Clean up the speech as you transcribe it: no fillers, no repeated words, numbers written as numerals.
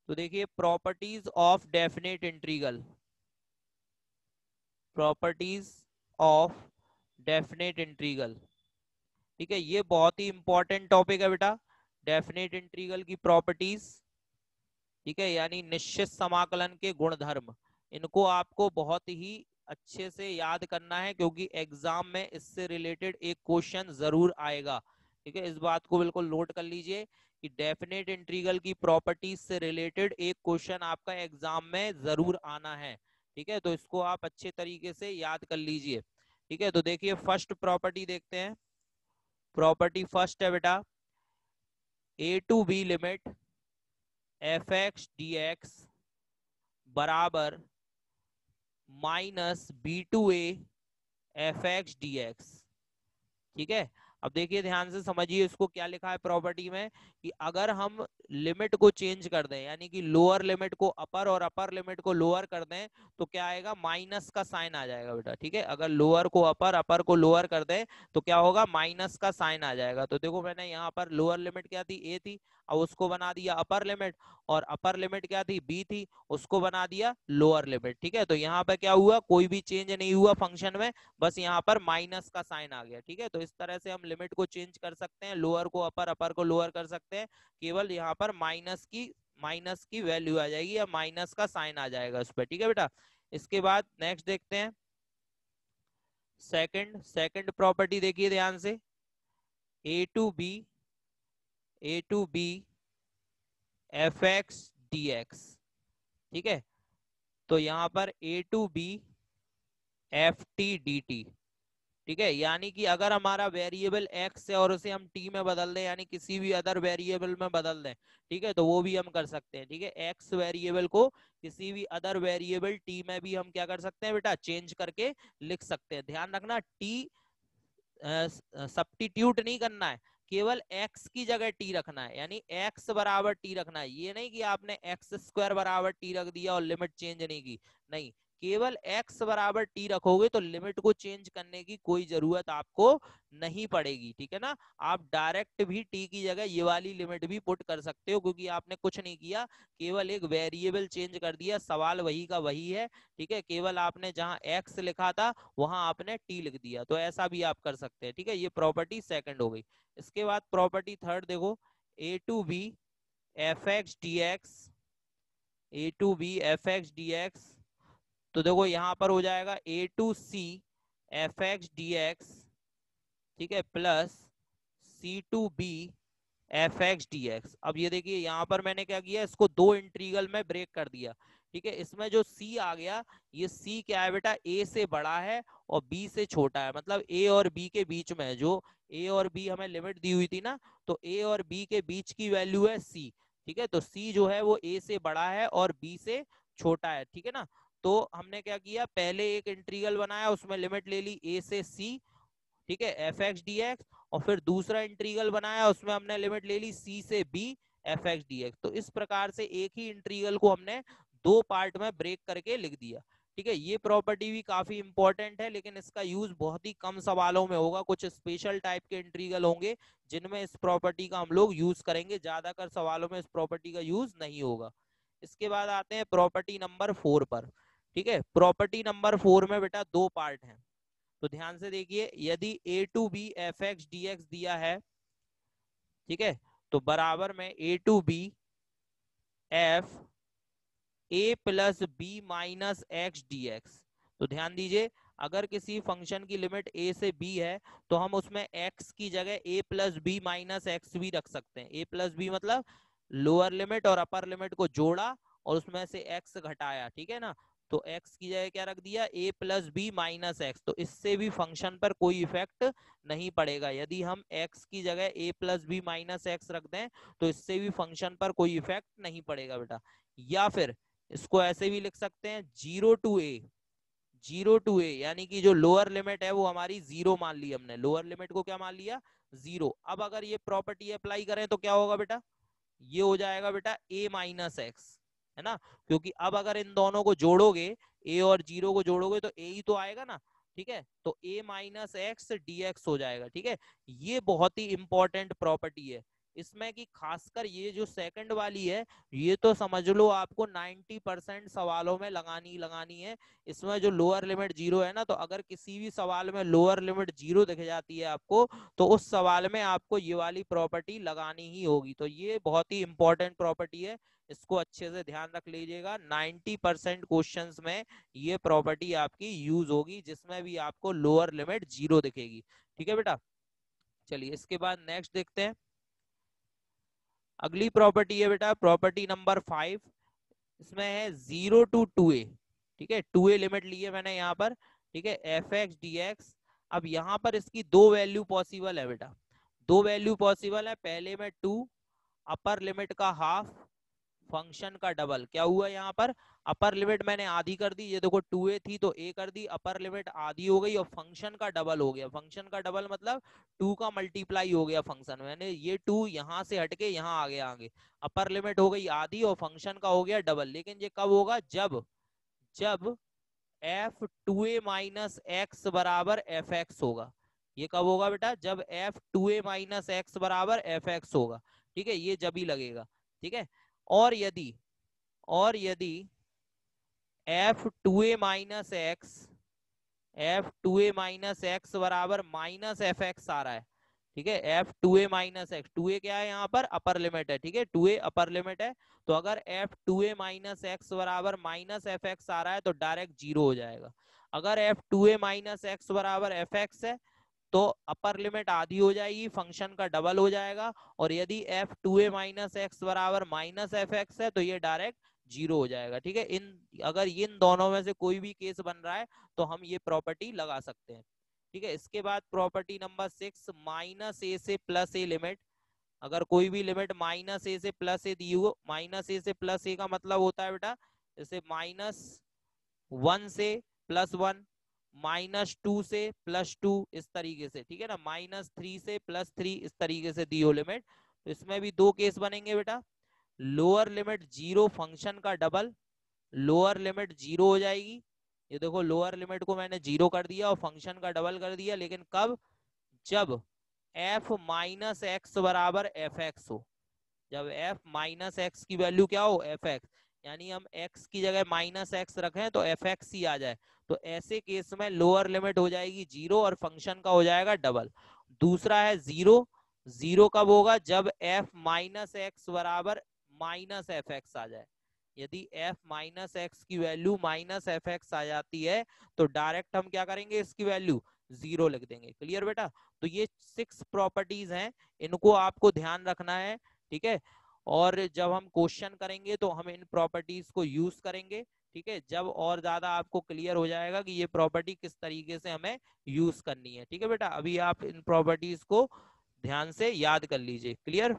तो देखिए properties of definite integral, properties of definite integral, ठीक है, ये बहुत ही इंपॉर्टेंट टॉपिक है बेटा, डेफिनेट इंटीग्रल की प्रॉपर्टीज, ठीक है, यानी निश्चित समाकलन के गुणधर्म, इनको आपको बहुत ही अच्छे से याद करना है क्योंकि एग्जाम में इससे रिलेटेड एक क्वेश्चन जरूर आएगा, ठीक है, इस बात को बिल्कुल नोट कर लीजिए कि डेफिनेट इंटीग्रल की प्रॉपर्टीज से रिलेटेड एक क्वेश्चन आपका एग्जाम में जरूर आना है, ठीक है, तो इसको आप अच्छे तरीके से याद कर लीजिए, ठीक है। तो देखिए फर्स्ट प्रॉपर्टी देखते हैं, प्रॉपर्टी फर्स्ट है बेटा, a to b limit f x D x बराबर minus b to a f x D x, ठीक है। अब देखिए ध्यान से समझिए इसको, क्या लिखा है प्रॉपर्टी में कि अगर हम लिमिट को चेंज कर दें, यानी कि लोअर लिमिट को अपर और अपर लिमिट को लोअर कर दें, तो क्या आएगा, माइनस का साइन आ जाएगा बेटा, ठीक है। अगर लोअर को अपर, अपर को लोअर कर दें तो क्या होगा, माइनस का साइन आ जाएगा। तो देखो मैंने यहाँ पर लोअर लिमिट क्या थी, ए थी, अब उसको बना दिया अपर लिमिट, और अपर लिमिट क्या थी, बी थी, उसको बना दिया लोअर लिमिट, ठीक है। तो यहाँ पर क्या हुआ, कोई भी चेंज नहीं हुआ फंक्शन में, बस यहाँ पर माइनस का साइन आ गया, ठीक है। तो इस तरह से हम लिमिट को चेंज कर सकते हैं, लोअर को अपर, अपर को लोअर कर सकते हैं, केवल यहाँ पर माइनस की वैल्यू आ जाएगी या माइनस का साइन आ जाएगा उस पर, ठीक है बेटा। इसके बाद नेक्स्ट देखते हैं सेकंड प्रॉपर्टी, देखिए ध्यान से, a to b F x D x, ठीक है। तो यहाँ पर a to b f t d t, ठीक है, यानी कि अगर हमारा वेरिएबल x है और उसे हम t में बदल दें, यानी किसी भी अदर वेरिएबल में बदल दें, ठीक है, तो वो भी हम कर सकते हैं, ठीक है। x वेरिएबल को किसी भी अदर वेरिएबल t में भी हम क्या कर सकते हैं बेटा, चेंज करके लिख सकते हैं। ध्यान रखना t सब्स्टिट्यूट नहीं करना है, केवल x की जगह t रखना है, यानी x बराबर t रखना है, ये नहीं कि आपने एक्स स्क्वायर बराबर t रख दिया और लिमिट चेंज नहीं की, नहीं, केवल x बराबर t रखोगे तो लिमिट को चेंज करने की कोई जरूरत आपको नहीं पड़ेगी, ठीक है ना। आप डायरेक्ट भी t की जगह ये वाली लिमिट भी पुट कर सकते हो क्योंकि आपने कुछ नहीं किया, केवल एक वेरिएबल चेंज कर दिया, सवाल वही का वही है, ठीक है, केवल आपने जहां x लिखा था वहां आपने t लिख दिया, तो ऐसा भी आप कर सकते हैं, ठीक है। ये प्रॉपर्टी सेकंड हो गई। इसके बाद प्रॉपर्टी थर्ड देखो, a to b F x D x, a to b F x D x, तो देखो यहां पर हो जाएगा a to c f x D x, ठीक है, plus c to b F x D x. अब ये देखिए यहाँ पर मैंने क्या किया, इसको दो इंटीग्रल में ब्रेक कर दिया, ठीक है। इसमें जो c आ गया, ये c क्या है बेटा, a से बड़ा है और b से छोटा है, मतलब a और b के बीच में है, जो a और b हमें लिमिट दी हुई थी ना, तो a और b के बीच की वैल्यू है c, ठीक है। तो c जो है वो a से बड़ा है और b से छोटा है, ठीक है ना। तो हमने क्या किया, पहले एक इंटीग्रल बनाया, उसमें लिमिट ले ली a से c, ठीक है, एफ एक्स डी एक्स, और फिर दूसरा इंटीग्रल बनाया, उसमें हमने लिमिट ले ली सी से B F x D x. तो इस प्रकार से एक ही इंटीग्रल को हमने दो पार्ट में ब्रेक करके लिख दिया, ठीक है। ये प्रॉपर्टी भी काफी इंपॉर्टेंट है, लेकिन इसका यूज बहुत ही कम सवालों में होगा, कुछ स्पेशल टाइप के इंटीग्रल होंगे जिनमें इस प्रॉपर्टी का हम लोग यूज करेंगे, ज्यादातर सवालों में इस प्रॉपर्टी का यूज नहीं होगा। इसके बाद आते हैं प्रॉपर्टी नंबर 4 पर, ठीक है। प्रॉपर्टी नंबर 4 में बेटा दो पार्ट हैं, तो ध्यान से देखिए, यदि a to b F x D x दिया है, ठीक है, तो बराबर में a to b f a plus B minus x D x. तो ध्यान दीजिए, अगर किसी फंक्शन की लिमिट a से b है तो हम उसमें x की जगह a plus B minus X भी रख सकते हैं। a प्लस बी मतलब लोअर लिमिट और अपर लिमिट को जोड़ा और उसमें से x घटाया, ठीक है ना। तो x की जगह क्या रख दिया, a plus B minus X, तो इससे भी फंक्शन पर कोई इफेक्ट नहीं पड़ेगा। यदि हम x की जगह a plus B minus X रख दें तो इससे भी फंक्शन पर कोई इफेक्ट नहीं पड़ेगा बेटा। या फिर इसको ऐसे भी लिख सकते हैं, जीरो टू ए, यानी कि जो लोअर लिमिट है वो हमारी जीरो मान ली हमने, लोअर लिमिट को क्या मान लिया, जीरो। अब अगर ये प्रॉपर्टी अप्लाई करें तो क्या होगा बेटा, ये हो जाएगा बेटा a माइनस एक्स, है ना, क्योंकि अब अगर इन दोनों को जोड़ोगे, a और जीरो को जोड़ोगे तो a ही तो आएगा ना, ठीक है। तो a minus x D x हो जाएगा, ठीक है। ये बहुत ही इंपॉर्टेंट प्रॉपर्टी है, इसमें कि खासकर ये जो सेकंड वाली है, ये तो समझ लो आपको 90% सवालों में लगानी है। इसमें जो लोअर लिमिट 0 है ना, तो अगर किसी भी सवाल में लोअर लिमिट 0 दिख जाती है आपको, तो उस सवाल में आपको ये वाली प्रॉपर्टी लगानी ही होगी। तो ये बहुत ही इंपॉर्टेंट प्रॉपर्टी है, इसको अच्छे से ध्यान रख लीजिएगा। 90% क्वेश्चंस में ये प्रॉपर्टी आपकी यूज होगी, जिसमें भी आपको लोअर लिमिट 0 दिखेगी। ठीक है बेटा, चलिए इसके बाद नेक्स्ट देखते हैं। अगली प्रॉपर्टी है बेटा प्रॉपर्टी नंबर 5। इसमें है 0 to 2a। ठीक है, 2a लिमिट ली है मैंने यहाँ पर। ठीक है, एफ एक्स डी एक्स। अब यहाँ पर इसकी दो वैल्यू पॉसिबल है बेटा, दो वैल्यू पॉसिबल है। पहले में 2, अपर लिमिट का हाफ, फंक्शन का डबल। क्या हुआ यहाँ पर, अपर लिमिट मैंने आधी कर दी, ये देखो 2a थी तो a कर दी, अपर लिमिट आधी हो गई और फंक्शन का डबल हो गया। फंक्शन का डबल मतलब 2 का मल्टीप्लाई हो गया फंक्शन, मैंने ये 2 यहाँ से हटके यहाँ आ गया आगे। अपर लिमिट हो गई आधी और फंक्शन का हो गया डबल। लेकिन ये कब होगा, जब जब एफ 2a माइनस एक्स बराबर एफ एक्स होगा। ये कब होगा बेटा, जब एफ 2a माइनस एक्स बराबर एफ एक्स होगा। ठीक है, ये जब ही लगेगा। ठीक है, और यदि एफ 2a माइनस एक्स बराबर माइनस एफ एक्स आ रहा है। ठीक है, F 2a minus x, 2a क्या है यहाँ पर, अपर लिमिट है। ठीक है, 2a अपर लिमिट है। तो अगर एफ 2a माइनस एक्स बराबर माइनस एफ एक्स आ रहा है तो डायरेक्ट 0 हो जाएगा। अगर एफ 2a माइनस एक्स बराबर एफ एक्स है तो अपर लिमिट आधी हो जाएगी, फंक्शन का डबल हो जाएगा। और यदि एफ 2a माइनस एक्स बराबर माइनस एफ एक्स है तो ये डायरेक्ट 0 हो जाएगा। ठीक है, अगर इन दोनों में से कोई भी केस बन रहा है तो हम ये प्रॉपर्टी लगा सकते हैं। ठीक है, इसके बाद प्रॉपर्टी नंबर 6, माइनस ए से प्लस ए लिमिट। अगर कोई भी लिमिट माइनस ए से प्लस ए दी हो, माइनस ए से प्लस ए का मतलब होता है बेटा जैसे -1 से +1, -2 से +2, इस तरीके से। ठीक है ना, -3 से +3, इस तरीके से दी हो लिमिट। तो इसमें भी दो केस बनेंगे बेटा, लोअर लिमिट 0 फंक्शन का डबल, लोअर लिमिट 0 हो जाएगी। ये देखो लोअर लिमिट को मैंने 0 कर दिया और फंक्शन का डबल कर दिया। लेकिन कब, जब f माइनस एक्स बराबर एफ एक्स हो। जब f माइनस एक्स की वैल्यू क्या हो, एफ एक्स, यानी हम x की जगह माइनस एक्स रखें तो एफ एक्स ही आ जाए, तो ऐसे केस में लोअर लिमिट हो जाएगी 0 और फंक्शन का हो जाएगा डबल। दूसरा है 0, 0 कब होगा, जब f माइनस एक्स बराबर माइनस एफ एक्स आ जाए। यदि f माइनस एक्स की वैल्यू माइनस एफ एक्स आ जाती है तो डायरेक्ट हम क्या करेंगे, इसकी वैल्यू 0 लिख देंगे। क्लियर बेटा, तो ये 6 प्रॉपर्टीज हैं, इनको आपको ध्यान रखना है। ठीक है, और जब हम क्वेश्चन करेंगे तो हम इन प्रॉपर्टीज को यूज करेंगे। ठीक है, जब और ज्यादा आपको क्लियर हो जाएगा कि ये प्रॉपर्टी किस तरीके से हमें यूज करनी है। ठीक है बेटा, अभी आप इन प्रॉपर्टीज को ध्यान से याद कर लीजिए। क्लियर।